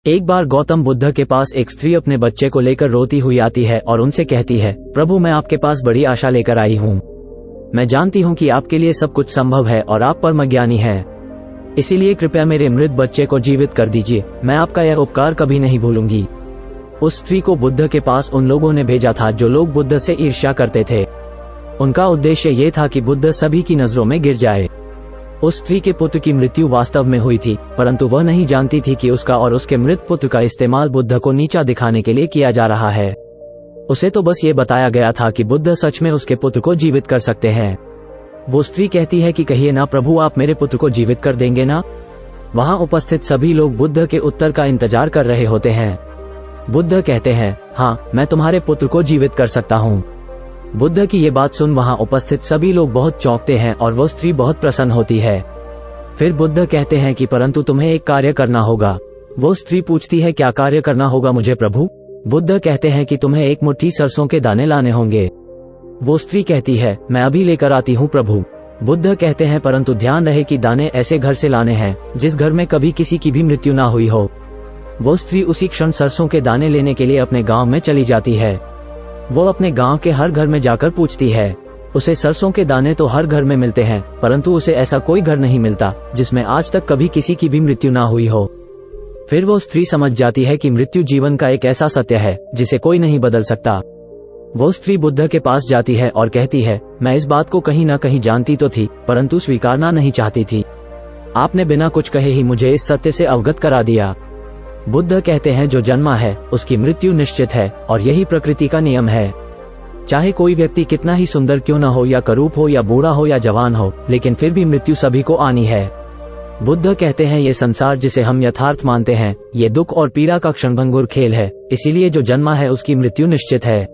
एक बार गौतम बुद्ध के पास एक स्त्री अपने बच्चे को लेकर रोती हुई आती है और उनसे कहती है, प्रभु मैं आपके पास बड़ी आशा लेकर आई हूँ। मैं जानती हूँ कि आपके लिए सब कुछ संभव है और आप परमज्ञानी हैं। इसीलिए कृपया मेरे मृत बच्चे को जीवित कर दीजिए। मैं आपका यह उपकार कभी नहीं भूलूंगी। उस स्त्री को बुद्ध के पास उन लोगों ने भेजा था जो लोग बुद्ध से ईर्ष्या करते थे। उनका उद्देश्य ये था कि बुद्ध सभी की नजरों में गिर जाए। उस स्त्री के पुत्र की मृत्यु वास्तव में हुई थी, परंतु वह नहीं जानती थी कि उसका और उसके मृत पुत्र का इस्तेमाल बुद्ध को नीचा दिखाने के लिए किया जा रहा है। उसे तो बस ये बताया गया था कि बुद्ध सच में उसके पुत्र को जीवित कर सकते हैं। वो स्त्री कहती है कि कहिए ना प्रभु, आप मेरे पुत्र को जीवित कर देंगे ना। वहां उपस्थित सभी लोग बुद्ध के उत्तर का इंतजार कर रहे होते हैं। बुद्ध कहते हैं, हाँ मैं तुम्हारे पुत्र को जीवित कर सकता हूँ। बुद्ध की ये बात सुन वहां उपस्थित सभी लोग बहुत चौंकते हैं और वो स्त्री बहुत प्रसन्न होती है। फिर बुद्ध कहते हैं कि परंतु तुम्हें एक कार्य करना होगा। वो स्त्री पूछती है, क्या कार्य करना होगा मुझे प्रभु? बुद्ध कहते हैं कि तुम्हें एक मुट्ठी सरसों के दाने लाने होंगे। वो स्त्री कहती है, मैं अभी लेकर आती हूँ प्रभु। बुद्ध कहते हैं, परंतु ध्यान रहे कि दाने ऐसे घर से लाने हैं जिस घर में कभी किसी की भी मृत्यु ना हुई हो। वो स्त्री उसी क्षण सरसों के दाने लेने के लिए अपने गांव में चली जाती है। वो अपने गांव के हर घर में जाकर पूछती है। उसे सरसों के दाने तो हर घर में मिलते हैं, परंतु उसे ऐसा कोई घर नहीं मिलता जिसमें आज तक कभी किसी की भी मृत्यु ना हुई हो। फिर वो स्त्री समझ जाती है कि मृत्यु जीवन का एक ऐसा सत्य है जिसे कोई नहीं बदल सकता। वो स्त्री बुद्ध के पास जाती है और कहती है, मैं इस बात को कहीं ना कहीं जानती तो थी, परंतु स्वीकारना नहीं चाहती थी। आपने बिना कुछ कहे ही मुझे इस सत्य से अवगत करा दिया। बुद्ध कहते हैं, जो जन्मा है उसकी मृत्यु निश्चित है और यही प्रकृति का नियम है। चाहे कोई व्यक्ति कितना ही सुंदर क्यों न हो, या करूप हो, या बूढ़ा हो, या जवान हो, लेकिन फिर भी मृत्यु सभी को आनी है। बुद्ध कहते हैं, ये संसार जिसे हम यथार्थ मानते हैं, ये दुख और पीड़ा का क्षणभंगुर खेल है। इसीलिए जो जन्मा है उसकी मृत्यु निश्चित है।